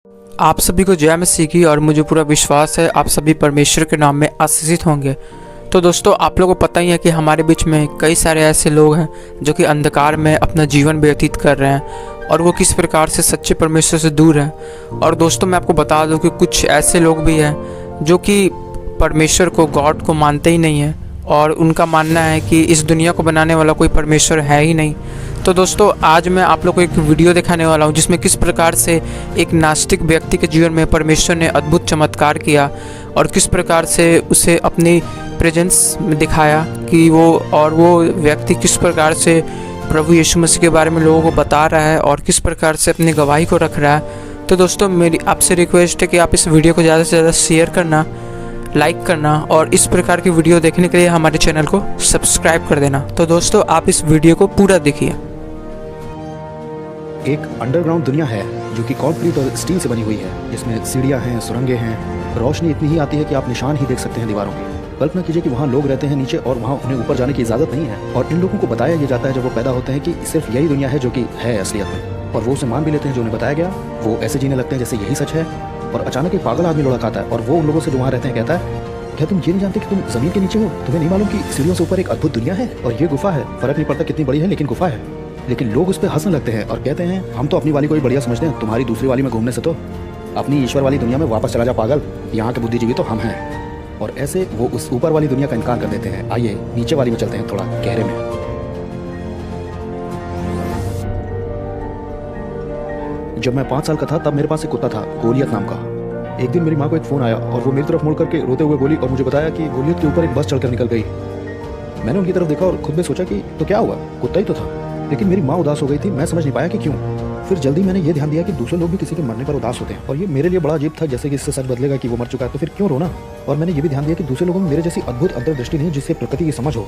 आप सभी को जय मसीह की। और मुझे पूरा विश्वास है आप सभी परमेश्वर के नाम में आशीषित होंगे। तो दोस्तों, आप लोगों को पता ही है कि हमारे बीच में कई सारे ऐसे लोग हैं जो कि अंधकार में अपना जीवन व्यतीत कर रहे हैं और वो किस प्रकार से सच्चे परमेश्वर से दूर हैं। और दोस्तों, मैं आपको बता दूं कि कुछ ऐसे लोग भी हैं जो कि परमेश्वर को, गॉड को मानते ही नहीं हैं और उनका मानना है कि इस दुनिया को बनाने वाला कोई परमेश्वर है ही नहीं। तो दोस्तों, आज मैं आप लोग को एक वीडियो दिखाने वाला हूं जिसमें किस प्रकार से एक नास्तिक व्यक्ति के जीवन में परमेश्वर ने अद्भुत चमत्कार किया और किस प्रकार से उसे अपनी प्रेजेंस में दिखाया कि वो व्यक्ति किस प्रकार से प्रभु यीशु मसीह के बारे में लोगों को बता रहा है और किस प्रकार से अपनी गवाही को रख रहा है। तो दोस्तों, मेरी आपसे रिक्वेस्ट है कि आप इस वीडियो को ज़्यादा से ज़्यादा शेयर करना, लाइक करना और इस प्रकार की वीडियो देखने के लिए हमारे चैनल को सब्सक्राइब कर देना। तो दोस्तों, आप इस वीडियो को पूरा देखिए। एक अंडरग्राउंड दुनिया है जो कि कंक्रीट और स्टील से बनी हुई है, जिसमें सीढ़ियां हैं, सुरंगें हैं, रोशनी इतनी ही आती है कि आप निशान ही देख सकते हैं दीवारों के। कल्पना कीजिए कि वहाँ लोग रहते हैं नीचे और वहाँ उन्हें ऊपर जाने की इजाज़त नहीं है। और इन लोगों को बताया ये जाता है जब वो पैदा होते हैं कि सिर्फ यही दुनिया है जो कि है असलियत में, और वो उसे मान भी लेते हैं जो उन्हें बताया गया। वो ऐसे जीने लगते हैं जैसे यही सच है। और अचानक एक पागल आदमी लुढ़क आता है और वो उन लोगों से जो वहाँ रहते हैं कहता है, क्या तुम ये नहीं जानते कि तुम जमीन के नीचे हो? तुम्हें नहीं मालूम कि सीढ़ियों से ऊपर एक अद्भुत दुनिया है और ये गुफा है। फर्क नहीं पड़ता कितनी बड़ी है, लेकिन गुफा है। लेकिन लोग उस पर हंसने लगते हैं और कहते हैं, हम तो अपनी वाली को ही बढ़िया समझते हैं, तुम्हारी दूसरी वाली में घूमने से तो अपनी ईश्वर वाली दुनिया में वापस चला जा पागल, यहाँ के बुद्धिजीवी तो हम हैं। और ऐसे वो उस ऊपर वाली दुनिया का इनकार कर देते हैं। आइए नीचे वाली में चलते हैं, थोड़ा गहरे में। जब मैं 5 साल का था तब मेरे पास एक कुत्ता था, गोलियत नाम का। एक दिन मेरी माँ को एक फ़ोन आया और वो मेरी तरफ मुड़ करके रोते हुए बोली और मुझे बताया कि गोलियत के ऊपर एक बस चढ़कर निकल गई। मैंने उनकी तरफ देखा और खुद में सोचा कि तो क्या हुआ, कुत्ता ही तो था। लेकिन मेरी माँ उदास हो गई थी, मैं समझ नहीं पाया कि क्यों। फिर जल्दी मैंने ये ध्यान दिया कि दूसरे लोग भी किसी के मरने पर उदास होते हैं और ये मेरे लिए बड़ा अजीब था, जैसे कि इससे सच बदलेगा कि वो मर चुका है तो फिर क्यों रोना। और मैंने ये भी ध्यान दिया कि दूसरे लोगों में मेरे जैसी अद्भुत अंतर्दृष्टि नहीं जिससे प्रकृति की समझ हो।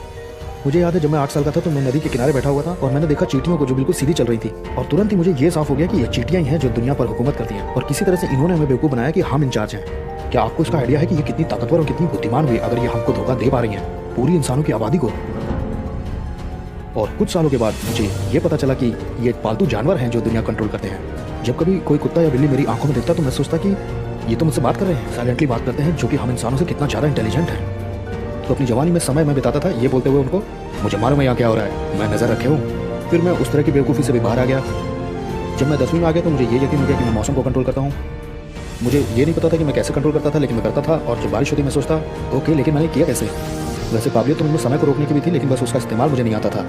मुझे याद है जब मैं 8 साल का था तो मैं नदी के किनारे बैठा हुआ था और मैंने देखा चींटियों को जो बिल्कुल सीधी चल रही थी। और तुरंत ही मुझे ये साफ हो गया कि ये चींटियां ही हैं जो दुनिया पर हुकूमत करती हैं और किसी तरह से इन्होंने हमें बेवकूफ़ बनाया कि हम इंचार्ज हैं। क्या आपको इसका आइडिया है कि ये कितनी ताकतवर और कितनी बुद्धिमान हुई अगर ये हमको धोखा दे पा रही हैं, पूरी इंसानों की आबादी को। और कुछ सालों के बाद मुझे ये पता चला कि ये पालतू जानवर हैं जो दुनिया कंट्रोल करते हैं। जब कभी कोई कुत्ता या बिल्ली मेरी आंखों में दिखता तो मैं सोचता कि ये तो मुझसे बात कर रहे हैं, साइलेंटली बात करते हैं, जो कि हम इंसानों से कितना ज़्यादा इंटेलिजेंट है। तो अपनी जवानी में समय मैं बिताता था ये बोलते हुए उनको, मुझे मालूम है यहाँ क्या हो रहा है, मैं नज़र रखे हूँ। फिर मैं उस तरह की बेवकूफ़ी से भी बाहर आ गया। जब मैं 10वीं में आ गया तो मुझे ये यकीन हो गया कि मैं मौसम को कंट्रोल करता हूँ। मुझे ये नहीं पता था कि मैं कैसे कंट्रोल करता था, लेकिन मैं करता था। और जब बारिश होती मैं सोचता, ओके, लेकिन मैंने किया कैसे। वैसे काबिलियत तो मुझे समय को रोकने की भी थी, लेकिन बस उसका इस्तेमाल मुझे नहीं आता था।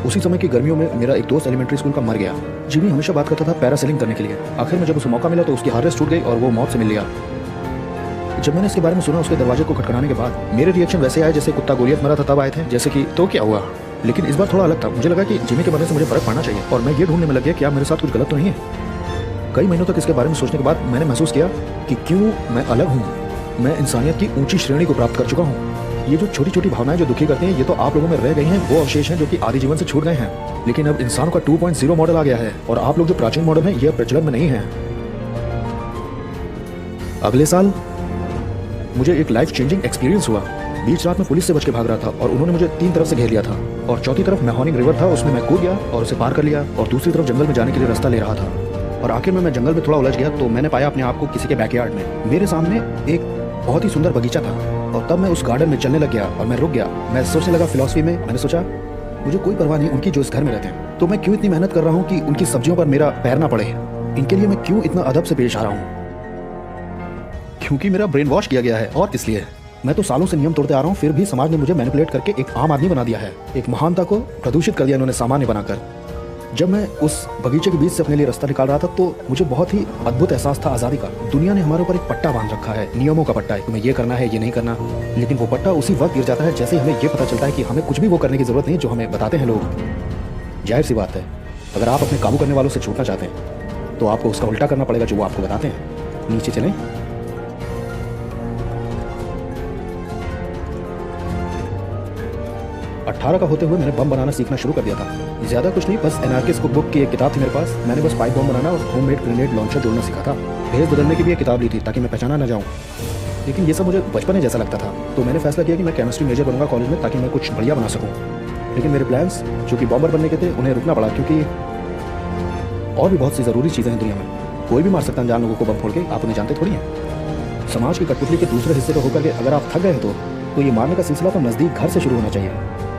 उसी समय की गर्मियों में मेरा एक दोस्त एलिमेंट्री स्कूल का मर गया। जिमी हमेशा बात करता था पैरासेलिंग करने के लिए। आखिर में जब उसे मौका मिला तो उसकी हार्ट टूट गई और वो मौत से मिल लिया। जब मैंने इसके बारे में सुना, उसके दरवाजे को खटखटाने के बाद मेरे रिएक्शन वैसे आए जैसे कुत्ता गोलियत मरा था तब आए थे, जैसे कि तो क्या हुआ। लेकिन इस बार थोड़ा अलग था। मुझे लगा कि जिमी के मरने से मुझे फर्क पड़ना चाहिए और मैं ये ढूंढने में लग गया कि क्या मेरे साथ कुछ गलत तो नहीं है। कई महीनों तक इसके बारे में सोचने के बाद मैंने महसूस किया कि क्यों मैं अलग हूँ। मैं इंसानियत की ऊंची श्रेणी को प्राप्त कर चुका हूँ। ये जो छोटी छोटी भावनाएं जो दुखी करती हैं, ये तो आप लोगों में रह गई हैं, वो अवशेष हैं जो कि आदि जीवन से छूट गए हैं। लेकिन अब इंसानों का 2.0 मॉडल आ गया है और आप लोग जो प्राचीन मॉडल हैं, ये प्रचलन में नहीं है। अगले साल मुझे एक लाइफ चेंजिंग एक्सपीरियंस हुआ। बीच रात में पुलिस से बच के भाग रहा था और उन्होंने मुझे 3 तरफ से घेर लिया था और चौथी तरफ मैहोनिंग रिवर था, उसमें मैं कूद गया और उसे पार कर लिया और दूसरी तरफ जंगल में जाने के लिए रास्ता ले रहा था। और आखिर में मैं जंगल में थोड़ा उलझ गया तो मैंने पाया अपने आप को किसी के बैकयार्ड में। मेरे सामने एक बहुत ही सुंदर बगीचा था और तब मैं उस गार्डन में चलने लग गया और मैं रुक गया। मैं सोचने लगा फिलॉसफी में। मैंने सोचा, मुझे कोई परवाह नहीं उनकी जो इस घर में रहते हैं, तो मैं क्यों इतनी मेहनत कर रहा हूँ कि उनकी सब्जियों पर मेरा पैर ना पड़े। इनके लिए मैं क्यों इतना अदब से पेश आ रहा हूँ, क्योंकि मेरा ब्रेन वॉश किया गया है। और इसलिए मैं तो सालों से नियम तोड़ते आ रहा हूँ, फिर भी समाज ने मुझे मैनिपुलेट करके एक आम आदमी बना दिया है। एक महानता को प्रदूषित कर दिया इन्होंने सामान्य बनाकर। जब मैं उस बगीचे के बीच से अपने लिए रास्ता निकाल रहा था तो मुझे बहुत ही अद्भुत एहसास था आज़ादी का। दुनिया ने हमारे ऊपर एक पट्टा बांध रखा है, नियमों का पट्टा है, तुम्हें ये करना है, ये नहीं करना। लेकिन वो पट्टा उसी वक्त गिर जाता है जैसे हमें ये पता चलता है कि हमें कुछ भी वो करने की जरूरत नहीं जो हमें बताते हैं लोग। जाहिर सी बात है, अगर आप अपने काबू करने वालों से छूटना चाहते हैं तो आपको उसका उल्टा करना पड़ेगा जो वो आपको बताते हैं। नीचे चलें। 18 का होते हुए मैंने बम बनाना सीखना शुरू कर दिया था। ज़्यादा कुछ नहीं, बस एनार्किस्ट बुक की एक किताब थी मेरे पास। मैंने बस पाइप बम बनाना और होममेड ग्रेनेड लॉन्चर जोड़ना सीखा था। भेज बदलने की भी एक किताब ली थी ताकि मैं पहचाना न जाऊँ। लेकिन ये सब मुझे बचपन जैसा लगता था, तो मैंने फैसला किया कि मैं केमिस्ट्री मेजर बनूंगा कॉलेज में ताकि मैं कुछ बढ़िया बना सकूँ। लेकिन मेरे प्लान्स जो कि बॉम्बर बनने के थे उन्हें रुकना पड़ा, क्योंकि और भी बहुत सी ज़रूरी चीज़ें हैं दुनिया में। कोई भी मार सकता है अनजान लोगों को बम फोड़ के, आप उन्हें जानते थोड़ी हैं। समाज की कठपुतली के दूसरे हिस्से को होकर के अगर आप थक गए हैं तो ये मारने का सिलसिला तो नज़दीक घर से शुरू होना चाहिए।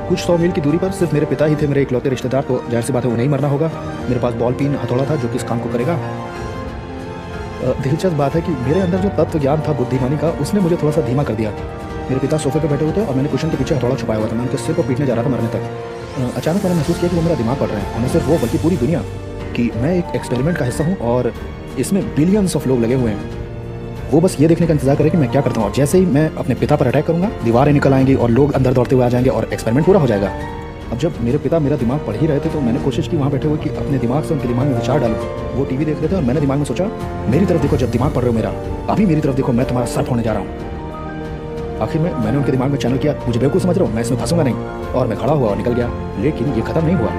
कुछ 100 मील की दूरी पर सिर्फ मेरे पिता ही थे मेरे इकलौते रिश्तेदार, तो जाहिर सी बात है उन्हें ही मरना होगा। मेरे पास बॉल पिन हथौड़ा था जो कि इस काम को करेगा। दिलचस्प बात है कि मेरे अंदर जो तत्व ज्ञान था बुद्धिमानी का, उसने मुझे थोड़ा सा धीमा कर दिया। मेरे पिता सोफे पर बैठे हुए थे और मैंने कुशन के पीछे हथौड़ा छुपाया हुआ था। मैं उनके सिर को पीटने जा रहा था मरने तक। अचानक मैंने महसूस किया कि वो मेरा दिमाग पढ़ रहे हैं, और न सिर्फ वो बल्कि पूरी दुनिया, कि मैं एक एक्सपेरिमेंट का हिस्सा हूँ और इसमें बिलियंस ऑफ लोग लगे हुए हैं। वो बस ये देखने का इंतजार करें कि मैं क्या करता हूँ, और जैसे ही मैं अपने पिता पर अटैक करूँगा दीवारें निकल आएंगी और लोग अंदर दौड़ते हुए आ जाएंगे और एक्सपेरिमेंट पूरा हो जाएगा। अब जब मेरे पिता मेरा दिमाग पढ़ ही रहे थे तो मैंने कोशिश की वहाँ बैठे हुए कि अपने दिमाग से उनके दिमाग में विचार डालूं। वो टीवी देख रहे थे और मैंने दिमाग में सोचा, मेरी तरफ देखो जब दिमाग पढ़ रहे हो मेरा, अभी मेरी तरफ देखो, मैं तुम्हारा सर फोड़ने जा रहा हूँ। आखिर में मैंने उनके दिमाग में चैनल किया, मुझे बेवकूफ़ समझ रहा हूँ, मैं इसमें फंसूंगा नहीं, और मैं खड़ा हुआ और निकल गया। लेकिन ये खत्म नहीं हुआ।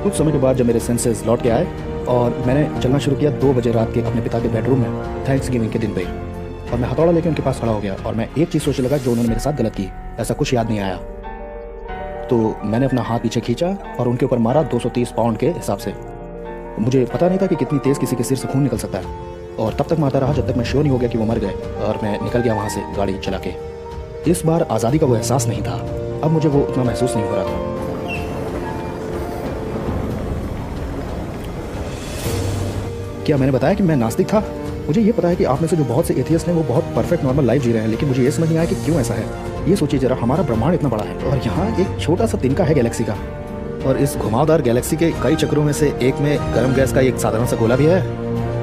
कुछ समय के बाद जब मेरे सेंसेस लौट के आए और मैंने चलना शुरू किया 2 बजे रात के अपने पिता के बेडरूम में थैंक्स गिविंग के दिन पे, और मैं हथौड़ा लेकर उनके पास खड़ा हो गया और मैं एक चीज़ सोचने लगा जो उन्होंने मेरे साथ गलत की। ऐसा कुछ याद नहीं आया, तो मैंने अपना हाथ पीछे खींचा और उनके ऊपर मारा 230 पाउंड के हिसाब से। मुझे पता नहीं था कि कितनी तेज़ किसी के सिर से खून निकल सकता है, और तब तक मारता रहा जब तक मैं श्योर नहीं हो गया कि वो मर गए, और मैं निकल गया वहाँ से गाड़ी चला के। इस बार आज़ादी का वो एहसास नहीं था, अब मुझे वो उतना महसूस नहीं हो रहा था। क्या मैंने बताया कि मैं नास्तिक था? मुझे ये पता है कि आप में से जो बहुत से एथियस्ट हैं वो बहुत परफेक्ट नॉर्मल लाइफ जी रहे हैं, लेकिन मुझे ये समझ नहीं आया कि क्यों ऐसा है। ये सोचिए जरा, हमारा ब्रह्मांड इतना बड़ा है और यहाँ एक छोटा सा तिनका है गैलेक्सी का, और इस घुमावदार गैलेक्सी के कई चक्रों में से एक में गर्म गैस का एक साधारण सा गोला भी है,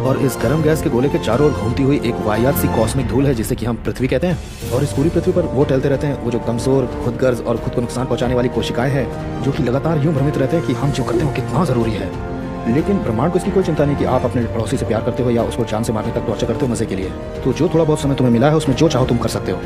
और इस गर्म गैस के गोले के चारों ओर घूमती हुई एक वाहियात सी कॉस्मिक धूल है जिसे कि हम पृथ्वी कहते हैं। और इस पूरी पृथ्वी पर वो टहलते रहते हैं, वो जो कमजोर, खुदगर्ज और खुद को नुकसान पहुंचाने वाली कोशिकाएं हैं, जो कि लगातार यूं भ्रमित रहते हैं कि हम जो करते हैं कितना जरूरी है। लेकिन ब्रह्मांड को इसकी कोई चिंता नहीं कि आप अपने पड़ोसी से प्यार करते हो या उसको जान से मारने तक टॉर्चर करते हो मजे के लिए। तो जो थोड़ा बहुत समय तुम्हें मिला है उसमें जो चाहो तुम कर सकते हो।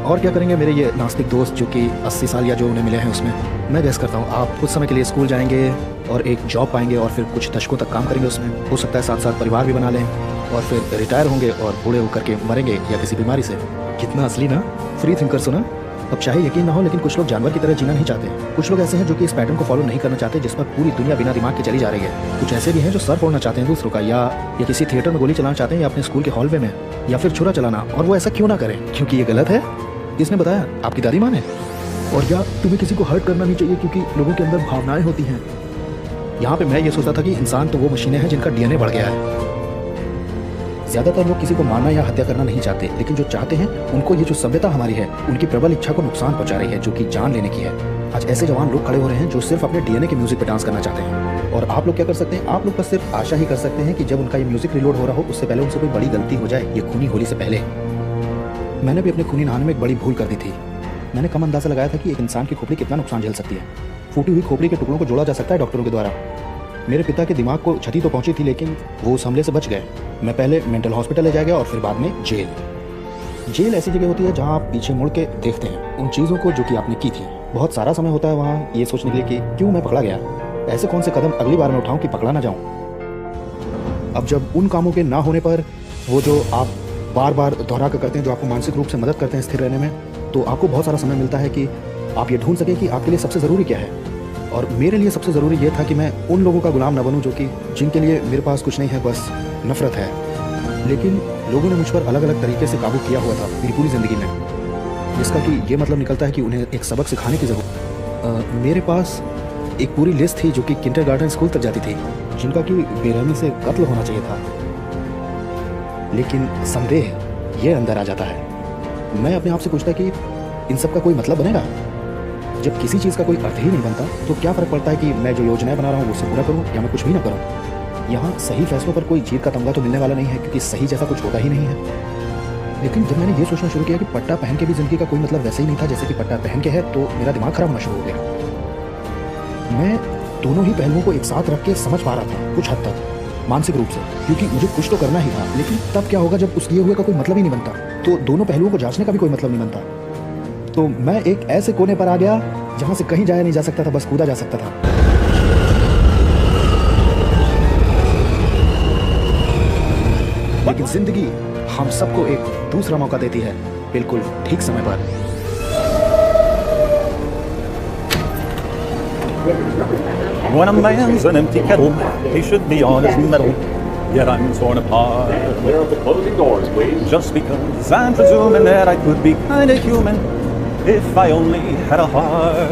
और क्या करेंगे मेरे ये नास्तिक दोस्त जो कि 80 साल या जो उन्हें मिले हैं उसमें, मैं गैस करता हूँ आप कुछ समय के लिए स्कूल जाएंगे और एक जॉब पाएंगे और फिर कुछ दशकों तक काम करेंगे उसमें। हो सकता है साथ साथ परिवार भी बना लें और फिर रिटायर होंगे और बूढ़े होकर के मरेंगे या किसी बीमारी से। कितना असली ना, फ्री थिंकर सुना। अब चाहे यकीन ना हो लेकिन कुछ लोग जानवर की तरह जीना नहीं चाहते। कुछ लोग ऐसे हैं जो कि इस पैटर्न को फॉलो नहीं करना चाहते जिस पर पूरी दुनिया बिना दिमाग के चली जा रही है। कुछ ऐसे भी हैं जो सर फोड़ना चाहते हैं दूसरों का, या किसी थिएटर में गोली चलाना चाहते हैं, या अपने स्कूल के हॉलवे में, या फिर छुरा चलाना। और वो ऐसा क्यों ना करें? क्योंकि ये गलत है। किसने बताया? आपकी दादी माँ ने। और या तुम्हें किसी को हर्ट करना नहीं चाहिए क्योंकि लोगों के अंदर भावनाएं होती हैं। यहाँ पे मैं ये सोचता था कि इंसान तो वो मशीनें हैं जिनका डीएनए बढ़ गया है। ज़्यादातर लोग किसी को मारना या हत्या करना नहीं चाहते, लेकिन जो चाहते हैं उनको ये जो सभ्यता हमारी है उनकी प्रबल इच्छा को नुकसान पहुंचा रही है, जो कि जान लेने की है। आज ऐसे जवान लोग खड़े हो रहे हैं जो सिर्फ अपने डीएनए के म्यूजिक पे डांस करना चाहते हैं। और आप लोग क्या कर सकते हैं? आप लोग बस सिर्फ आशा ही कर सकते हैं कि जब उनका ये म्यूजिक रिलोड हो रहा हो उससे पहले उनसे कोई बड़ी गलती हो जाए, ये खूनी होली से पहले। मैंने भी अपने खूनी नहाने में एक बड़ी भूल कर दी थी। मैंने कम अंदाजा लगाया था कि एक इंसान की खोपड़ी कितना नुकसान झेल सकती है। फूटी हुई खोपड़ी के टुकड़ों को जोड़ा जा सकता है डॉक्टरों के द्वारा। मेरे पिता के दिमाग को क्षति तो पहुंची थी लेकिन वो उस हमले से बच गए। मैं पहले मेंटल हॉस्पिटल ले जाया गया और फिर बाद में जेल। जेल ऐसी जगह होती है जहां आप पीछे मुड़ के देखते हैं उन चीज़ों को जो कि आपने की थी। बहुत सारा समय होता है वहाँ ये सोचने के लिए कि क्यों मैं पकड़ा गया, ऐसे कौन से कदम अगली बार मैं उठाऊं कि पकड़ा ना जाऊं। अब जब उन कामों के ना होने पर वो जो आप बार बार दोहरा कर करते हैं, जो आपको मानसिक रूप से मदद करते हैं स्थिर रहने में, तो आपको बहुत सारा समय मिलता है कि आप ये ढूंढ सकें कि आपके लिए सबसे ज़रूरी क्या है। और मेरे लिए सबसे ज़रूरी ये था कि मैं उन लोगों का गुलाम न बनूं जो कि जिनके लिए मेरे पास कुछ नहीं है, बस नफरत है। लेकिन लोगों ने मुझ पर अलग अलग तरीके से काबू किया हुआ था मेरी पूरी ज़िंदगी में, जिसका कि ये मतलब निकलता है कि उन्हें एक सबक सिखाने की ज़रूरत। मेरे पास एक पूरी लिस्ट थी जो कि किंडरगार्टन स्कूल तक जाती थी, जिनका कि बेरहमी से कत्ल होना चाहिए था। लेकिन संदेह ये अंदर आ जाता है। मैं अपने आप से पूछता कि इन सब का कोई मतलब बनेगा? जब किसी चीज़ का कोई अर्थ ही नहीं बनता तो क्या फ़र्क पड़ता है कि मैं जो योजनाएं बना रहा हूँ उससे पूरा करूँ या मैं कुछ भी ना करूँ। यहाँ सही फैसलों पर कोई जीत का तमगा तो मिलने वाला नहीं है क्योंकि सही जैसा कुछ होता ही नहीं है। लेकिन जब मैंने ये सोचना शुरू किया कि पट्टा पहन के भी ज़िंदगी का कोई मतलब वैसे ही नहीं था जैसे कि पट्टा पहन के है, तो मेरा दिमाग खराब होना शुरू हो गया। मैं दोनों ही पहलुओं को एक साथ रख के समझ पा रहा था कुछ हद तक मानसिक रूप से, क्योंकि मुझे कुछ तो करना ही था। लेकिन तब क्या होगा जब उस किए हुए का कोई मतलब ही नहीं बनता, तो दोनों पहलुओं को जांचने का भी कोई मतलब नहीं बनता। तो मैं एक ऐसे कोने पर आ गया जहां से कहीं जाया नहीं जा सकता था, बस कूदा जा सकता था। लेकिन जिंदगी हम सबको एक दूसरा मौका देती है, बिल्कुल ठीक समय पर। When a man's an empty kettle, he should be on his mettle. Yet I'm torn apart. Clear of the closing doors, please. Just because I'm presuming that I could be kinda human if I only had a heart.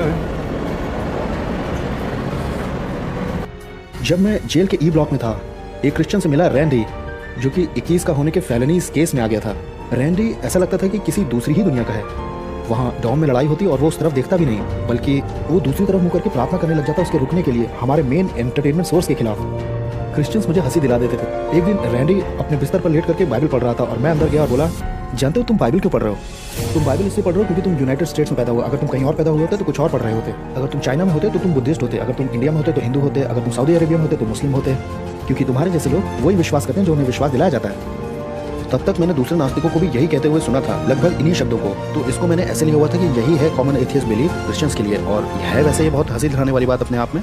जब मैं jail के E block में था, एक Christian से मिला Randy, जो कि 21 का होने के फेलनीज केस में आ गया था। रैंडी ऐसा लगता था कि किसी दूसरी ही दुनिया का है। वहाँ डॉम में लड़ाई होती और वो उस तरफ देखता भी नहीं, बल्कि वो दूसरी तरफ मुँह करके प्रार्थना करने लग जाता उसके रुकने के लिए, हमारे मेन एंटरटेनमेंट सोर्स के खिलाफ। क्रिश्चियंस मुझे हंसी दिला देते थे। एक दिन रैंडी अपने बिस्तर पर लेट करके बाइबल पढ़ रहा था और मैं अंदर गया और बोला, जानते हो तुम बाइबल क्यों पढ़ रहे हो? तुम बाइबल इसलिए पढ़ रहे हो क्योंकि तुम यूनाइटेड स्टेट्स में पैदा हुए। अगर तुम कहीं और पैदा हुए होते तो कुछ और पढ़ रहे होते। अगर तुम चाइना में होते तो तुम बुद्धिस्ट होते। अगर तुम इंडिया में होते तो हिंदू होते। अगर तुम सऊदी अरेबिया में होते तो मुस्लिम होते। क्योंकि तुम्हारे जैसे लोग वही विश्वास करते हैं जो उन्हें विश्वास दिलाया जाता है। तब तक मैंने दूसरे नास्तिकों को भी यही कहते हुए सुना था, लगभग इन्हीं शब्दों को। तो इसको मैंने ऐसे लिया हुआ था कि यही है कॉमन एथियस्ट बिलीफ क्रिश्चियंस के लिए। और यह है वैसे ये बहुत हंसी दिलाने वाली बात अपने आप में,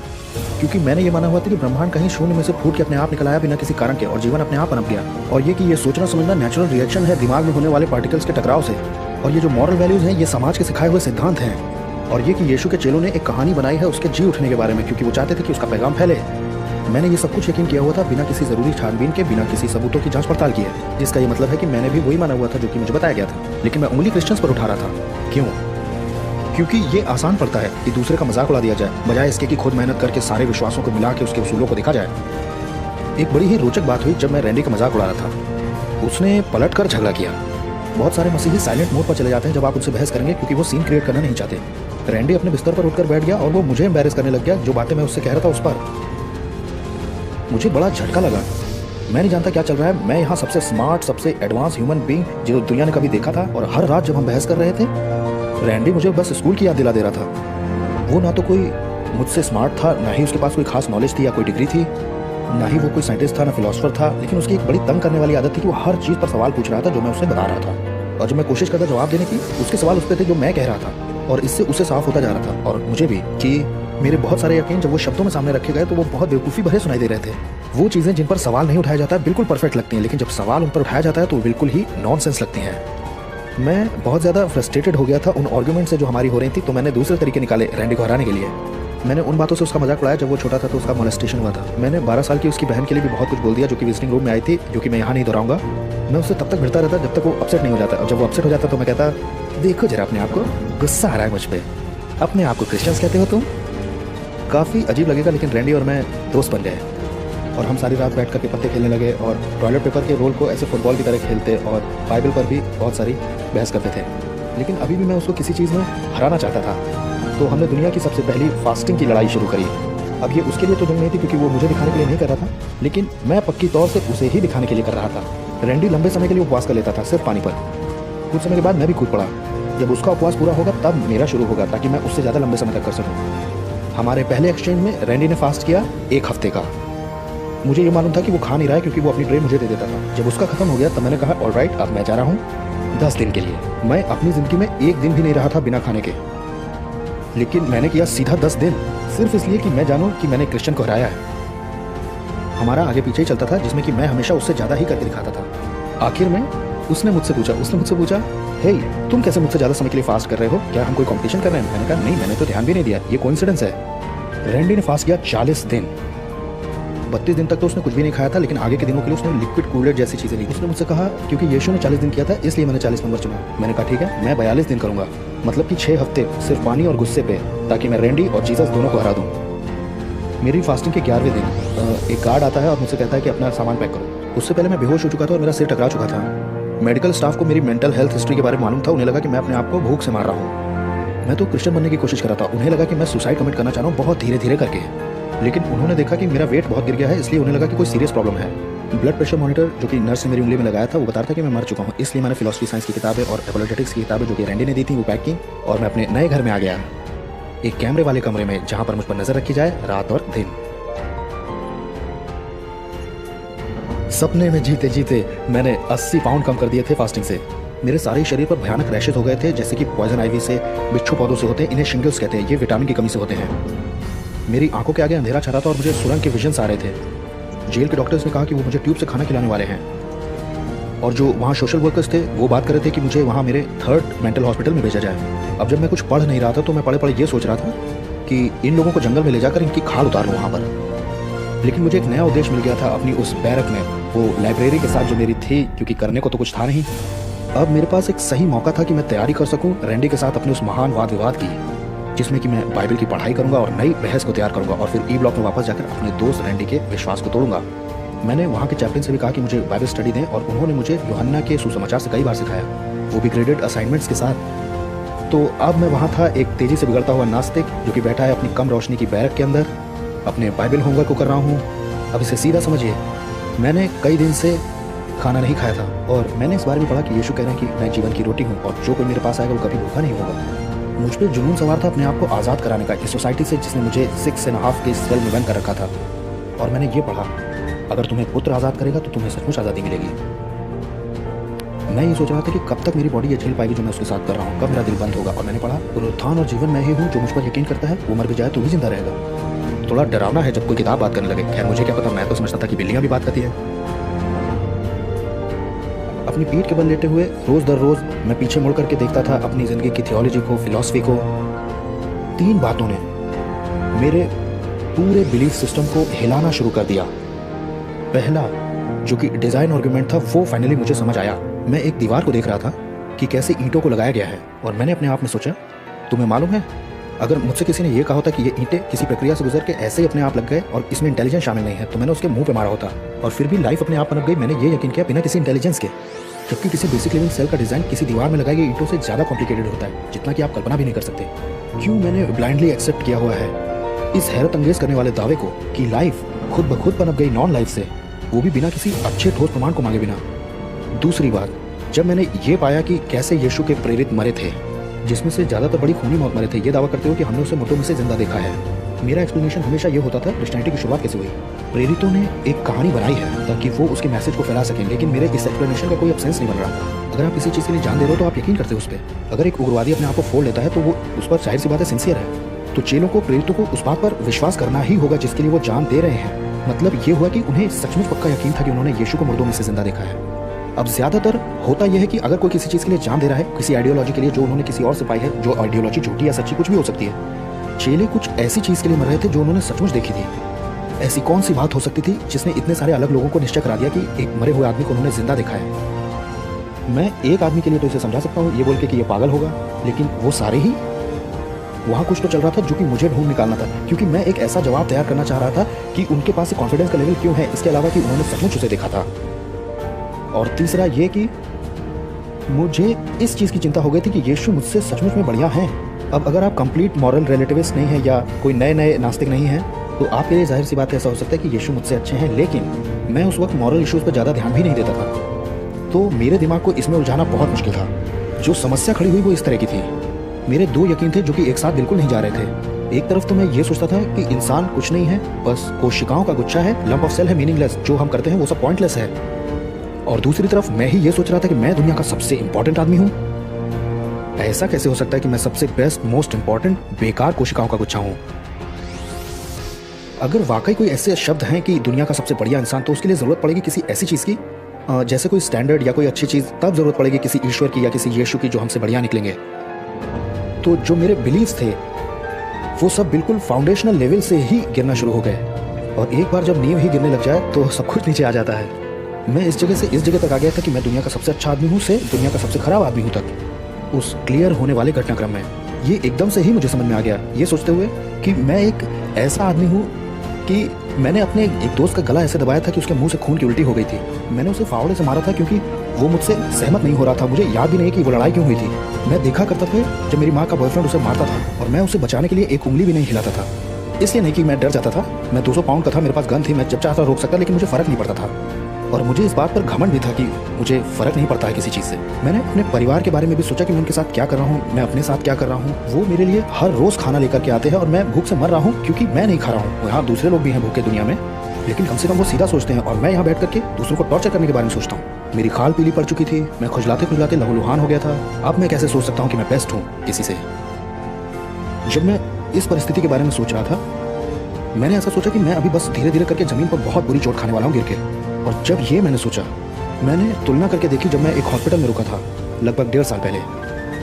क्योंकि मैंने ये माना हुआ था कि ब्रह्मांड कहीं शून्य में से फूट के अपने आप निकल आया बिना किसी कारण के, और जीवन अपने आप पनप गया। और ये कि ये सोचना समझना नेचुरल रिएक्शन है दिमाग में होने वाले पार्टिकल्स के टकराव से। और ये जो मॉरल वैल्यूज हैं ये समाज के सिखाए हुए सिद्धांत हैं। और ये कि यीशु के चेलों ने एक कहानी बनाई है उसके जी उठने के बारे में, क्योंकि वो चाहते थे कि उसका पैगाम फैले। मैंने ये सब कुछ यकीन किया हुआ था बिना किसी जरूरी छानबीन के, बिना किसी सबूतों की जांच पड़ताल किए, जिसका ये मतलब है कि मैंने भी वही माना हुआ था जो कि मुझे बताया गया था। लेकिन मैं उंगली क्रिश्चियंस पर उठा रहा था। क्यों? क्योंकि ये आसान पड़ता है कि दूसरे का मजाक उड़ा दिया जाए, बजाय इसके कि खुद मेहनत करके सारे विश्वासों को मिला के उसके उसूलों को देखा जाए। एक बड़ी ही रोचक बात हुई जब मैं रैंडी का मजाक उड़ा रहा था। उसने पलट कर झगड़ा किया। बहुत सारे मसीही साइलेंट मोड पर चले जाते हैं जब आप उनसे बहस करेंगे, क्योंकि वो सीन क्रिएट करना नहीं चाहते। रैंडी अपने बिस्तर पर उठकर बैठ गया और वो मुझे एम्बैरेस करने लग गया जो बातें मैं उससे कह रहा था उस पर। मुझे बड़ा झटका लगा। मैं नहीं जानता क्या चल रहा है। मैं यहाँ सबसे स्मार्ट, सबसे एडवांस ह्यूमन बीइंग जो दुनिया ने कभी देखा था, और हर रात जब हम बहस कर रहे थे रैंडी मुझे बस स्कूल की याद दिला दे रहा था। वो ना तो कोई मुझसे स्मार्ट था, ना ही उसके पास कोई खास नॉलेज थी या कोई डिग्री थी, ना ही वो कोई साइंटिस्ट था, ना फिलोसफर था। लेकिन उसकी एक बड़ी तंग करने वाली आदत थी कि वो हर चीज़ पर सवाल पूछ रहा था जो मैं उसे बता रहा था। और जब मैं कोशिश करता जवाब देने की, उसके सवाल उस पर थे जो मैं कह रहा था, और इससे उसे साफ होता जा रहा था और मुझे भी कि मेरे बहुत सारे यकीन जब वो शब्दों में सामने रखे गए तो वो बहुत बेवकूफ़ी भरे सुनाई दे रहे थे। वो चीज़ें जिन पर सवाल नहीं उठाया जाता बिल्कुल परफेक्ट लगती हैं, लेकिन जब सवाल उन पर उठाया जाता है तो बिल्कुल ही नॉनसेंस लगती हैं। मैं बहुत ज़्यादा फ्रस्ट्रेटेड हो गया था उन आर्ग्यूमेंट से जो हमारी हो रही थी, तो मैंने दूसरे तरीके निकाले रैंडी को हराने के लिए। मैंने उन बातों से उसका मजाक उड़ाया जब वो छोटा था तो उसका मोलेस्टेशन हुआ था। मैंने 12 साल की उसकी बहन के लिए भी बहुत कुछ बोल दिया जो कि विजिटिंग रूम में आई थी, जो कि मैं यहाँ नहीं दोहराऊंगा। मैं उससे तब तक भिड़ता रहता जब तक वो अपसेट नहीं हो जाता, और जब वो अपसेट हो जाता तो मैं कहता, देखो जरा अपने आप को, गुस्सा आ रहा है मुझ पर, अपने आप को क्रिश्चियंस कहते हो तुम। काफ़ी अजीब लगेगा, लेकिन रैंडी और मैं दोस्त बन गए और हम सारी रात बैठ करके पत्ते खेलने लगे और टॉयलेट पेपर के रोल को ऐसे फुटबॉल की तरह खेलते और बाइबल पर भी बहुत सारी बहस करते थे। लेकिन अभी भी मैं उसको किसी चीज़ में हराना चाहता था, तो हमने दुनिया की सबसे पहली फास्टिंग की लड़ाई शुरू करी। अब ये उसके लिए तो जंग नहीं थी क्योंकि वो मुझे दिखाने के लिए नहीं कर रहा था, लेकिन मैं पक्की तौर से उसे ही दिखाने के लिए कर रहा था। रैंडी लंबे समय के लिए उपवास कर लेता था सिर्फ पानी पर। कुछ समय के बाद मैं भी कूद पड़ा। जब उसका उपवास पूरा होगा तब मेरा शुरू होगा, ताकि मैं उससे ज़्यादा लंबे समय तक कर सकूँ। हमारे पहले एक्सचेंज में रैंडी ने फास्ट किया 1 हफ्ते का। मुझे ये मालूम था कि वो खा नहीं रहा है क्योंकि वो अपनी ट्रे मुझे दे देता था। जब उसका खत्म हो गया तब मैंने कहा ऑलराइट, अब मैं जा रहा हूँ 10 दिन के लिए। मैं अपनी ज़िंदगी में एक दिन भी नहीं रहा था बिना खाने के, लेकिन मैंने किया सीधा 10 दिन, सिर्फ इसलिए कि मैं जानूं कि मैंने क्रिश्चियन को हराया है। हमारा आगे पीछे ही चलता था जिसमें कि मैं हमेशा उससे ज़्यादा ही करके दिखाता था। आखिर में उसने मुझसे पूछा, हे तुम कैसे मुझसे ज़्यादा समय के लिए फास्ट कर रहे हो? क्या हम कोई कॉम्पिटिशन कर रहे हैं? मैंने कहा नहीं, मैंने तो ध्यान भी नहीं दिया, ये कोइंसिडेंस है। रैंडी ने फास्ट किया 40 दिन। 32 दिन तक तो उसने कुछ भी नहीं खाया था, लेकिन आगे के दिनों के लिए उसने लिक्विड कूलेट जैसी चीज़ें ली। उसने मुझसे कहा क्योंकि यीशु ने 40 दिन किया था इसलिए मैंने 40 नंबर चुना। मैंने कहा ठीक है, मैं 42 दिन करूँगा, मतलब कि 6 हफ्ते सिर्फ पानी और गुस्से पे, ताकि मैं रैंडी और जीसस दोनों को हरा दूँ। मेरी फास्टिंग के 11वें दिन एक गार्ड आता है और मुझसे कहता है कि अपना सामान पैक करो। उससे पहले मैं बेहोश हो चुका था और मेरा सिर टकरा चुका था। मेडिकल स्टाफ को मेरी मेंटल हेल्थ हिस्ट्री के बारे में मालूम था। उन्हें लगा कि मैं अपने आप को भूख से मार रहा हूँ। मैं तो क्रिश्चियन बनने की कोशिश कर रहा था। उन्हें लगा कि मैं सुसाइड कमिट करना चाह रहा हूँ बहुत धीरे धीरे करके, लेकिन उन्होंने देखा कि मेरा वेट बहुत गिर गया है, इसलिए उन्हें लगा कि कोई सीरियस प्रॉब्लम है। ब्लड प्रेशर मॉनिटर जो कि नर्स ने मेरी उंगली में लगाया था वो बता रहा था कि मैं मर चुका हूँ। इसलिए मैंने फिलॉसफी साइंस की किताबें और एपोलोजेटिक्स की किताबें जो कि रैंडी ने दी थी वो पैक की और मैं अपने नए घर में आ गया, एक कैमरे वाले कमरे में जहाँ पर मुझ पर नजर रखी जाए रात और दिन। सपने में जीते जीते मैंने 80 पाउंड कम कर दिए थे फास्टिंग से। मेरे सारे शरीर पर भयानक रैशेज हो गए थे, जैसे कि पॉइजन आइवी से, बिच्छू पौधों से होते हैं। इन्हें शिंगल्स कहते हैं। ये विटामिन की कमी से होते हैं। मेरी आंखों के आगे अंधेरा छा रहा था और मुझे सुरंग के विजन्स आ रहे थे। जेल के डॉक्टर्स ने कहा कि वो मुझे ट्यूब से खाना खिलाने वाले हैं, और जो वहाँ सोशल वर्कर्स थे वो बात कर रहे थे कि मुझे वहाँ मेरे 3rd मेंटल हॉस्पिटल में भेजा जाए। अब जब मैं कुछ पढ़ नहीं रहा था तो मैं पढ़े ये सोच रहा था कि इन लोगों को जंगल में ले जाकर इनकी खाल उतार लूँ वहाँ पर। लेकिन मुझे एक नया उद्देश्य मिल गया था अपनी उस बैरक में, वो लाइब्रेरी के साथ जो मेरी थी, क्योंकि करने को तो कुछ था नहीं। अब मेरे पास एक सही मौका था कि मैं तैयारी कर सकूं रैंडी के साथ अपने उस महान वाद विवाद की, जिसमें कि मैं बाइबल की पढ़ाई करूंगा और नई बहस को तैयार करूंगा और फिर ई ब्लॉक में वापस जाकर अपने दोस्त रैंडी के विश्वास को तोड़ूंगा। मैंने वहाँ के चैप्टन से भी कहा कि मुझे बाइबल स्टडी दें और उन्होंने मुझे यूहन्ना के सुसमाचार से कई बार सिखाया, वो भी ग्रेडेड असाइनमेंट्स के साथ। तो अब मैं वहाँ था, एक तेज़ी से बिगड़ता हुआ नास्तिक जो कि बैठा है अपनी कम रोशनी की बैरक के अंदर, अपने बाइबल होमवर्क को कर रहा हूँ। अब इसे सीधा समझिए, मैंने कई दिन से खाना नहीं खाया था और मैंने इस बारे में पढ़ा कि यीशु कह रहे हैं कि मैं जीवन की रोटी हूँ और जो कोई मेरे पास आएगा वो कभी भूखा नहीं होगा। मुझ पर जुनून सवार था अपने आप को आज़ाद कराने का इस सोसाइटी से जिसने मुझे 6.5 के सेल में बंद कर रखा था। और मैंने ये पढ़ा, अगर तुम्हें पुत्र आज़ाद करेगा तो तुम्हें सचमुच आज़ादी मिलेगी। मैं ये सोच रहा था कि कब तक मेरी बॉडी ये झेल पाएगी जो मैं उसके साथ कर रहा हूँ, कब मेरा दिल बंद होगा। और मैंने पढ़ा, पुनरुत्थान और जीवन मैं ही हूँ, जो मुझ पर यकीन करता है वो मर भी जाए तो भी जिंदा रहेगा। थोड़ा डरावना है जब कोई किताब बात करने लगे। खैर मुझे क्या पता, मैं तो समझता था कि बिल्लियाँ भी बात करती है। अपनी पीठ के बल लेटे हुए रोज दर रोज मैं पीछे मुड़ करके देखता था अपनी जिंदगी की थियोलॉजी को, फिलॉसफी को। 3 बातों ने मेरे पूरे बिलीफ सिस्टम को हिलाना शुरू कर दिया। पहला जो कि डिजाइन आर्गुमेंट था वो फाइनली मुझे समझ आया। मैं एक दीवार को देख रहा था कि कैसे ईंटों को लगाया गया है और मैंने अपने आप में सोचा, तुम्हें मालूम है अगर मुझसे किसी ने यह कहा होता कि ये ईंटें किसी प्रक्रिया से गुजर के ऐसे ही अपने आप लग गए और इसमें इंटेलिजेंस शामिल नहीं है, तो मैंने उसके मुंह पे मारा होता और फिर भी लाइफ अपने आप पनप गई। मैंने ये यकीन किया बिना किसी इंटेलिजेंस के, जबकि किसी बेसिक लिविंग सेल का डिजाइन किसी दीवार में लगाई गई ईंटों से ज़्यादा कॉम्प्लिकेटेड होता है, जितना कि आप कल्पना भी नहीं कर सकते। क्यों मैंने ब्लाइंडली एक्सेप्ट किया हुआ है इस हैरत अंगेज करने वाले दावे को कि लाइफ खुद ब खुद पनप गई नॉन लाइफ से, वो भी बिना किसी अच्छे ठोस प्रमाण को मांगे बिना। दूसरी बात, जब मैंने ये पाया कि कैसे यीशु के प्रेरित मरे थे, जिसमें से ज़्यादातर बड़ी खूनी मौत मरे थे, ये दावा करते हुए कि हमने उसे मुर्दों में से जिंदा देखा है। मेरा एक्सप्लेनेशन हमेशा ये होता था क्रिश्चियनिटी की शुरुआत कैसे हुई। प्रेरितों ने एक कहानी बनाई है ताकि वो उसके मैसेज को फैला सकें, लेकिन मेरे इस एक्सप्लेनेशन का कोई अब सेंस नहीं बन रहा। अगर आप किसी चीज़ के लिए जान दे रहे हो तो आप यकीन करते हो उस पर। अगर एक उग्रवादी अपने आप को फोड़ लेता है तो वो उस पर जाहिर सी बात है सिंसियर है। तो चेलों को, प्रेरितों को उस बात पर विश्वास करना ही होगा जिसके लिए वो जान दे रहे हैं। मतलब ये हुआ कि उन्हें सचमुच पक्का यकीन था कि उन्होंने यीशु को मुर्दों में से जिंदा देखा है। अब ज्यादातर होता यह है कि अगर कोई किसी चीज़ के लिए जान दे रहा है, किसी आइडियोलॉजी के लिए जो उन्होंने किसी और से पाई है, जो आइडियोलॉजी झूठी या सच्ची कुछ भी हो सकती है, चेले कुछ ऐसी चीज़ के लिए मर रहे थे जो उन्होंने सचमुच देखी थी। ऐसी कौन सी बात हो सकती थी जिसने इतने सारे अलग लोगों को निश्चय करा दिया कि एक मरे हुए आदमी को उन्होंने जिंदा देखा है। मैं एक आदमी के लिए तो इसे समझा सकता हूँ ये बोल के कि ये पागल होगा, लेकिन वो सारे ही, वहाँ कुछ तो चल रहा था जो कि मुझे ढूंढ निकालना था, क्योंकि मैं एक ऐसा जवाब तैयार करना चाह रहा था कि उनके पास कॉन्फिडेंस का लेवल क्यों है, इसके अलावा कि उन्होंने सचमुच उसे देखा था। और तीसरा ये कि मुझे इस चीज़ की चिंता हो गई थी कि यीशु मुझसे सचमुच में बढ़िया हैं। अब अगर आप कंप्लीट मॉरल रिलेटिविस्ट नहीं हैं या कोई नए नास्तिक नहीं हैं, तो आपके लिए जाहिर सी बात ऐसा हो सकता है कि यीशु मुझसे अच्छे हैं, लेकिन मैं उस वक्त मॉरल इश्यूज़ पर ज़्यादा ध्यान भी नहीं देता था। तो मेरे दिमाग को इसमें उलझाना बहुत मुश्किल था। जो समस्या खड़ी हुई वो इस तरह की थी। मेरे 2 यकीन थे जो कि एक साथ बिल्कुल नहीं जा रहे थे। एक तरफ तो मैं ये सोचता था कि इंसान कुछ नहीं है, बस कोशिकाओं का गुच्छा है, लंप ऑफ सेल है, मीनिंगलेस, जो हम करते हैं वो सब पॉइंटलेस है। और दूसरी तरफ मैं ही ये सोच रहा था कि मैं दुनिया का सबसे इंपॉर्टेंट आदमी हूँ। ऐसा कैसे हो सकता है कि मैं सबसे बेस्ट, मोस्ट इंपॉर्टेंट, बेकार कोशिकाओं का गुच्छा हूँ? अगर वाकई कोई ऐसे शब्द हैं कि दुनिया का सबसे बढ़िया इंसान, तो उसके लिए ज़रूरत पड़ेगी किसी ऐसी चीज़ की, जैसे कोई स्टैंडर्ड या कोई अच्छी चीज़। तब ज़रूरत पड़ेगी किसी ईश्वर की या किसी यीशु की जो हमसे बढ़िया निकलेंगे। तो जो मेरे बिलीव्स थे वो सब बिल्कुल फाउंडेशनल लेवल से ही गिरना शुरू हो गए। और एक बार जब नींव ही गिरने लग जाए तो सब कुछ नीचे आ जाता है। मैं इस जगह से इस जगह तक आ गया था कि मैं दुनिया का सबसे अच्छा आदमी हूँ से दुनिया का सबसे खराब आदमी हूँ तक, उस क्लियर होने वाले घटनाक्रम में। ये एकदम से ही मुझे समझ में आ गया, ये सोचते हुए कि मैं एक ऐसा आदमी हूँ कि मैंने अपने एक दोस्त का गला ऐसे दबाया था कि उसके मुंह से खून की उल्टी हो गई थी। मैंने उसे फावड़े से मारा था क्योंकि वो मुझसे सहमत नहीं हो रहा था। मुझे याद भी नहीं कि वो लड़ाई क्यों हुई थी। मैं देखा करता था जब मेरी माँ का बॉयफ्रेंड उसे मारता था और मैं उसे बचाने के लिए एक उंगली भी नहीं हिलाता था। इसलिए नहीं कि मैं डर जाता था, मैं 200 पाउंड का था, मेरे पास गन थी, मैं जब चाहता रोक सकता, लेकिन मुझे फर्क नहीं पड़ता था। और मुझे इस बात पर घमंड भी था कि मुझे फर्क नहीं पड़ता है किसी चीज़ से। मैंने अपने परिवार के बारे में भी सोचा कि मैं उनके साथ क्या कर रहा हूँ, मैं अपने साथ क्या कर रहा हूँ। वो मेरे लिए हर रोज़ खाना लेकर के आते हैं और मैं भूख से मर रहा हूँ क्योंकि मैं नहीं खा रहा हूँ। यहाँ दूसरे लोग भी हैं भूखे दुनिया में, लेकिन कम से कम वो सीधा सोचते हैं और मैं यहाँ बैठ करके दूसरों को टॉर्चर करने के बारे में सोचता हूँ। मेरी खाल पीली पड़ चुकी थी, मैं खुजलाते खुजलाते लहूलुहान हो गया था। अब मैं कैसे सोच सकता हूँ कि मैं बेस्ट हूँ किसी से? जब मैं इस परिस्थिति के बारे में सोच रहा था, मैंने ऐसा सोचा कि मैं अभी बस धीरे धीरे करके ज़मीन पर बहुत बुरी चोट खाने वाला हूँ गिर के। और जब ये मैंने सोचा, मैंने तुलना करके देखी जब मैं एक हॉस्पिटल में रुका था लगभग 1.5 साल पहले।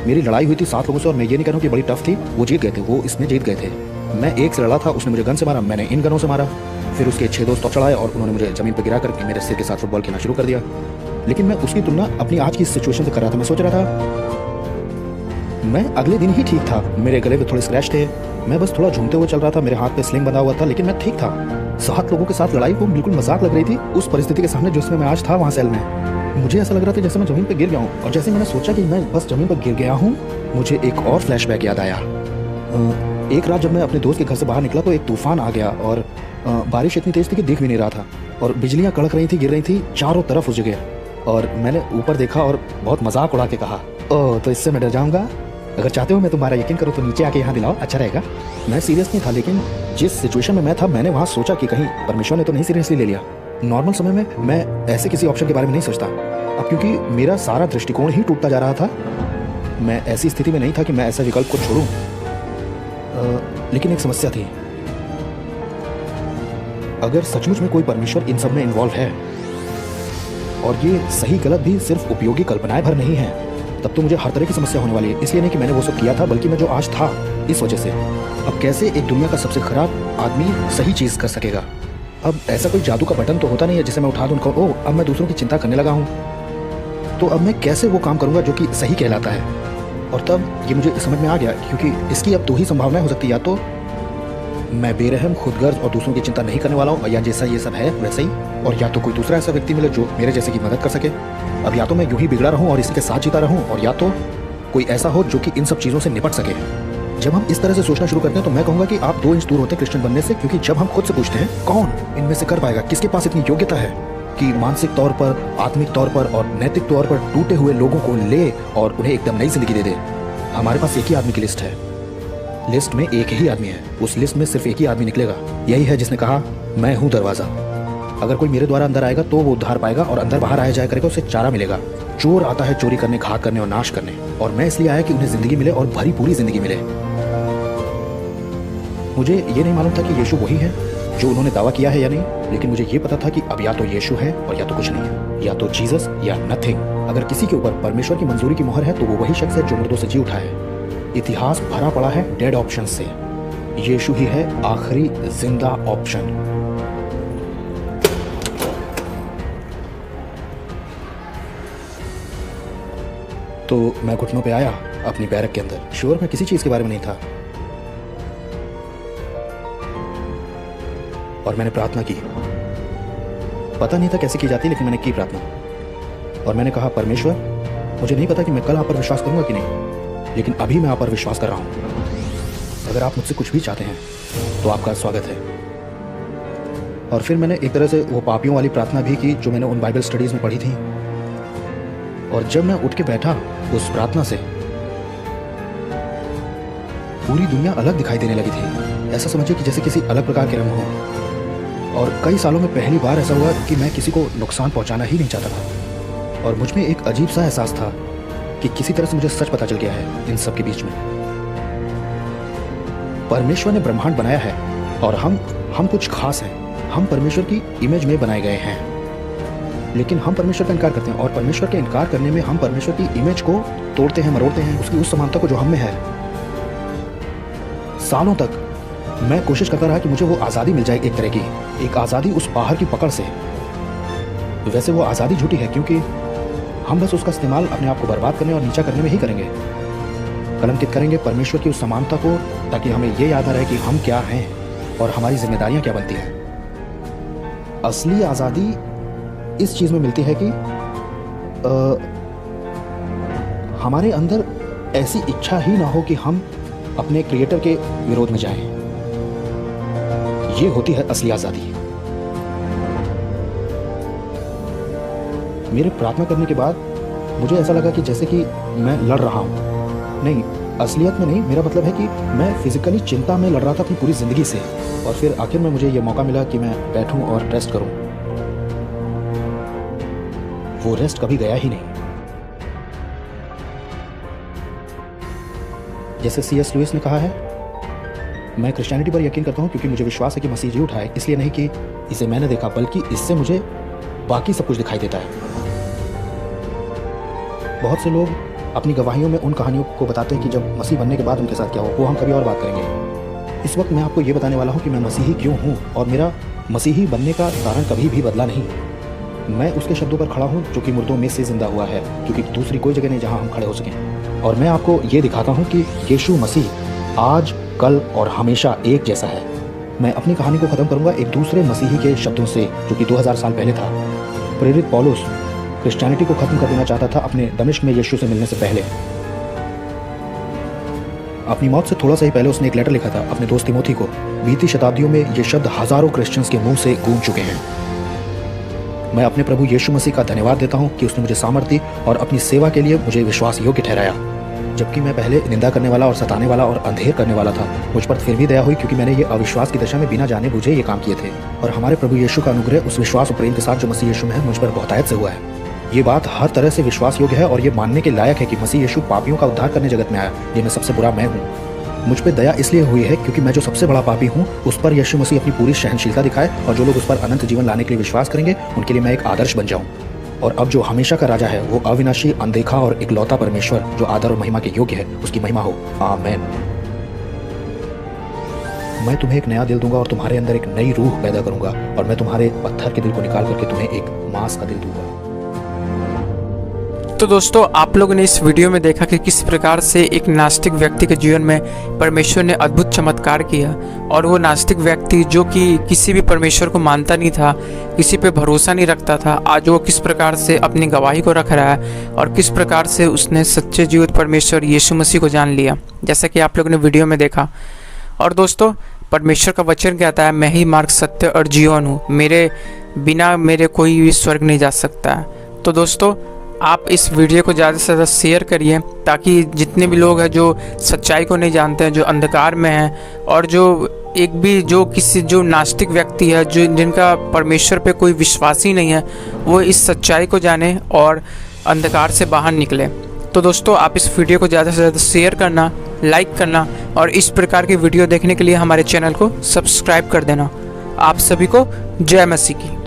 मेरी लड़ाई हुई थी 7 लोगों से और मैं ये नहीं कह रहा हूँ कि बड़ी टफ थी, वो जीत गए थे, वो इसमें जीत गए थे। मैं एक से लड़ा था, उसने मुझे गन से मारा, मैंने इन गनों से मारा। फिर उसके 6 दोस्त और चढ़ाए और उन्होंने मुझे ज़मीन पर गिरा करके मेरे सिर के साथ फुटबॉल खेलना शुरू कर दिया। लेकिन मैं उसकी तुलना अपनी आज की सिचुएशन से कर रहा था। मैं सोच रहा था मैं अगले दिन ही ठीक था, मेरे गले पे थोड़े स्क्रैच थे, मैं बस थोड़ा झूमते हुए चल रहा था, मेरे हाथ पे स्लिंग बंधा हुआ था, लेकिन मैं ठीक था। 7 लोगों के साथ लड़ाई को बिल्कुल मजाक लग रही थी उस परिस्थिति के सामने जिसमें मैं आज था वहाँ सेल में। मुझे ऐसा लग रहा था जैसे मैं जमीन पर गिर गया हूँ, और जैसे मैंने सोचा कि मैं बस जमीन पर गिर गया हूँ, मुझे एक और फ्लैशबैक याद आया। एक रात जब मैं अपने दोस्त के घर से बाहर निकला तो एक तूफान आ गया और बारिश इतनी तेज थी कि दिख भी नहीं रहा था, और बिजलियाँ कड़क रही थी, गिर रही थी चारों तरफ उस जगह। और मैंने ऊपर देखा और बहुत मजाक उड़ा के कहा, ओह तो इससे मैं डर जाऊँगा, अगर चाहते हो मैं तुम्हारा यकीन करूँ तो नीचे आके यहाँ दिलाओ, अच्छा रहेगा। मैं सीरियस नहीं था, लेकिन जिस सिचुएशन में मैं था मैंने वहाँ सोचा कि कहीं परमेश्वर ने तो नहीं सीरियसली ले लिया। नॉर्मल समय में मैं ऐसे किसी ऑप्शन के बारे में नहीं सोचता, अब क्योंकि मेरा सारा दृष्टिकोण ही टूटता जा रहा था, मैं ऐसी स्थिति में नहीं था कि मैं ऐसे विकल्प को छोड़ूं। लेकिन एक समस्या थी, अगर सचमुच में कोई परमेश्वर इन सब में इन्वॉल्व है और ये सही गलत भी सिर्फ उपयोगी कल्पनाएं भर नहीं है, तब तो मुझे हर तरह की समस्या होने वाली है। इसलिए नहीं कि मैंने वो सब किया था, बल्कि मैं जो आज था इस वजह से। अब कैसे एक दुनिया का सबसे खराब आदमी सही चीज कर सकेगा? अब ऐसा कोई जादू का बटन तो होता नहीं है जिसे मैं उठा दूं, उनको ओह अब मैं दूसरों की चिंता करने लगा हूं, तो अब मैं कैसे वो काम करूंगा जो कि सही कहलाता है? और तब ये मुझे समझ में आ गया, क्योंकि इसकी अब 2 ही संभावनाएं हो सकती है, या तो मैं बेरहम, खुदगर्ज और दूसरों की चिंता नहीं करने वाला हूँ, या जैसा ये सब है वैसे ही, और या तो कोई दूसरा ऐसा व्यक्ति मिले जो मेरे जैसे की मदद कर सके। अब या तो मैं यूं ही बिगड़ा रहूं और इसी के साथ जीता रहूं, और या तो कोई ऐसा हो जो कि इन सब चीज़ों से निपट सके। जब हम इस तरह से सोचना शुरू करते हैं तो मैं कहूँगा कि आप 2 इंच दूर होते हैं क्रिश्चियन बनने से, क्योंकि जब हम खुद से पूछते हैं कौन इनमें से कर पाएगा, किसके पास इतनी योग्यता है कि मानसिक तौर पर, आत्मिक तौर पर और नैतिक तौर पर टूटे हुए लोगों को ले और उन्हें एकदम नई जिंदगी दे दे। हमारे पास एक ही आदमी की लिस्ट है, लिस्ट में एक ही आदमी है, उस लिस्ट में सिर्फ एक ही आदमी निकलेगा। यही है जिसने कहा मैं हूँ दरवाजा, अगर कोई मेरे द्वारा अंदर आएगा तो वो उद्धार पाएगा, और अंदर बाहर आया जाया करेगा, उसे चारा मिलेगा। चोर आता है चोरी करने, घात करने और नाश करने, और मैं इसलिए आया कि उन्हें जिंदगी मिले और भरी पूरी जिंदगी मिले। मुझे ये नहीं मालूम था कि यीशु वही है जो उन्होंने दावा किया है या नहीं, लेकिन मुझे ये पता था कि अब या तो यीशु है और या तो कुछ नहीं है, या तो जीसस या नथिंग। अगर किसी के ऊपर परमेश्वर की मंजूरी की मोहर है तो वो वही शख्स है जो मुर्दों से जी उठा है। इतिहास भरा पड़ा है डेड ऑप्शन से, यीशु ही है आखिरी जिंदा ऑप्शन। तो मैं घुटनों पे आया अपनी बैरक के अंदर। श्योर मैं किसी चीज के बारे में नहीं था, और मैंने प्रार्थना की। पता नहीं था कैसे की जाती, लेकिन मैंने की प्रार्थना, और मैंने कहा परमेश्वर, मुझे नहीं पता कि मैं कल आप पर विश्वास करूंगा कि नहीं, लेकिन अभी मैं आप पर विश्वास कर रहा हूं। अगर आप मुझसे कुछ भी चाहते हैं तो आपका स्वागत है। और फिर मैंने एक तरह से वो पापियों वाली प्रार्थना भी की जो मैंने उन बाइबल स्टडीज में पढ़ी थी। और जब मैं उठ के बैठा उस प्रार्थना से, पूरी दुनिया अलग दिखाई देने लगी थी। ऐसा समझिए कि जैसे किसी अलग प्रकार के रंग हो। और कई सालों में पहली बार ऐसा हुआ कि मैं किसी को नुकसान पहुंचाना ही नहीं चाहता था, और मुझ में एक अजीब सा एहसास था कि किसी तरह से मुझे सच पता चल गया है इन सब के बीच में। परमेश्वर ने ब्रह्मांड बनाया है और हम कुछ खास हैं। हम परमेश्वर की इमेज में बनाए गए हैं, लेकिन हम परमेश्वर का इनकार करते हैं, और परमेश्वर के इनकार करने में हम परमेश्वर की इमेज को तोड़ते हैं, मरोड़ते हैं, उसकी उस समानता को जो हम में है। सालों तक मैं कोशिश करता रहा कि मुझे वो आज़ादी मिल जाए, एक तरह की एक आज़ादी उस बाहर की पकड़ से। वैसे वो आज़ादी झूठी है, क्योंकि हम बस उसका इस्तेमाल अपने आप को बर्बाद करने और नीचा करने में ही करेंगे। कलंकित करेंगे परमेश्वर की उस समानता को, ताकि हमें ये याद आ रहे कि हम क्या हैं और हमारी जिम्मेदारियां क्या बनती हैं। असली आज़ादी इस चीज़ में मिलती है कि हमारे अंदर ऐसी इच्छा ही ना हो कि हम अपने क्रिएटर के विरोध में जाएं। ये होती है असली आज़ादी। मेरे प्रार्थना करने के बाद मुझे ऐसा लगा कि जैसे कि मैं लड़ रहा हूँ। नहीं, असलियत में नहीं, मेरा मतलब है कि मैं फिजिकली चिंता में लड़ रहा था अपनी पूरी ज़िंदगी से, और फिर आखिर में मुझे ये मौका मिला कि मैं बैठूं और रेस्ट करूं। वो रेस्ट कभी गया ही नहीं। जैसे C.S. लुइस ने कहा है, मैं क्रिश्चियनिटी पर यकीन करता हूँ क्योंकि मुझे विश्वास है कि मसीह जी उठा है, इसलिए नहीं कि इसे मैंने देखा, बल्कि इससे मुझे बाकी सब कुछ दिखाई देता है। बहुत से लोग अपनी गवाहियों में उन कहानियों को बताते हैं कि जब मसीह बनने के बाद उनके साथ क्या हो, वो हम कभी और बात करेंगे। इस वक्त मैं आपको ये बताने वाला हूँ कि मैं मसीही क्यों हूँ और मेरा मसीही बनने का कारण कभी भी बदला नहीं। मैं उसके शब्दों पर खड़ा हूँ जो कि मुर्दों में से जिंदा हुआ है, क्योंकि दूसरी कोई जगह नहीं जहाँ हम खड़े हो सकें। और मैं आपको ये दिखाता हूँ कि यीशु मसीह आज, कल और हमेशा एक जैसा है। मैं अपनी कहानी को ख़त्म करूँगा एक दूसरे मसीही के शब्दों से, जो कि 2000 साल पहले था। प्रेरित पौलुस क्रिश्चियनिटी को ख़त्म कर देना चाहता था अपने दमिश्क में यीशु से मिलने से पहले। अपनी मौत से थोड़ा सा ही पहले उसने एक लेटर लिखा था अपने दोस्त तिमोथी को। बीती शताब्दियों में ये शब्द हज़ारों क्रिश्चियंस के मुंह से गूंज चुके हैं। मैं अपने प्रभु यीशु मसीह का धन्यवाद देता हूँ कि उसने मुझे सामर्थ्य दी और अपनी सेवा के लिए मुझे विश्वास योग्य ठहराया। जबकि मैं पहले निंदा करने वाला और सताने वाला और अंधेर करने वाला था, मुझ पर फिर भी दया हुई, क्योंकि मैंने ये अविश्वास की दशा में बिना जाने बुझे ये काम किए थे। और हमारे प्रभु यीशु का अनुग्रह उस विश्वास और प्रेम के साथ जो मसीह यीशु में है मुझ पर बहुतायत से हुआ है। ये बात हर तरह से विश्वास योग्य है और ये मानने के लायक है कि मसीह यीशु पापियों का उद्धार करने जगत में आया, जिनमें सबसे बुरा मैं हूँ। मुझ पर दया इसलिए हुई है क्योंकि मैं जो सबसे बड़ा पापी हूँ उस पर यीशु मसीह अपनी पूरी सहनशीलता दिखाए, और जो लोग उस पर अनंत जीवन लाने के लिए विश्वास करेंगे उनके लिए मैं एक आदर्श बन जाऊँ। और अब जो हमेशा का राजा है, वो अविनाशी, अनदेखा और इकलौता परमेश्वर जो आदर और महिमा के योग्य है, उसकी महिमा हो। आमीन। मैं तुम्हें एक नया दिल दूंगा और तुम्हारे अंदर एक नई रूह पैदा करूंगा, और मैं तुम्हारे पत्थर के दिल को निकाल करके तुम्हें एक मांस का दिल दूंगा। तो दोस्तों, आप लोगों ने इस वीडियो में देखा कि किस प्रकार से एक नास्तिक व्यक्ति के जीवन में परमेश्वर ने अद्भुत चमत्कार किया। और वो नास्तिक व्यक्ति जो कि किसी भी परमेश्वर को मानता नहीं था, किसी पे भरोसा नहीं रखता था, आज वो किस प्रकार से अपनी गवाही को रख रहा है और किस प्रकार से उसने सच्चे जीवित परमेश्वर यीशु मसीह को जान लिया, जैसा कि आप लोगों ने वीडियो में देखा। और दोस्तों, परमेश्वर का वचन कहता है, मैं ही मार्ग, सत्य और जीवन हूँ, मेरे बिना मेरे कोई भी स्वर्ग नहीं जा सकता है। तो दोस्तों, आप इस वीडियो को ज़्यादा से ज़्यादा शेयर करिए, ताकि जितने भी लोग हैं जो सच्चाई को नहीं जानते हैं, जो अंधकार में हैं, और जो नास्तिक व्यक्ति है, जो जिनका परमेश्वर पे कोई विश्वास ही नहीं है, वो इस सच्चाई को जाने और अंधकार से बाहर निकले। तो दोस्तों, आप इस वीडियो को ज़्यादा से ज़्यादा शेयर करना, लाइक करना, और इस प्रकार की वीडियो देखने के लिए हमारे चैनल को सब्सक्राइब कर देना। आप सभी को जय मसीह की।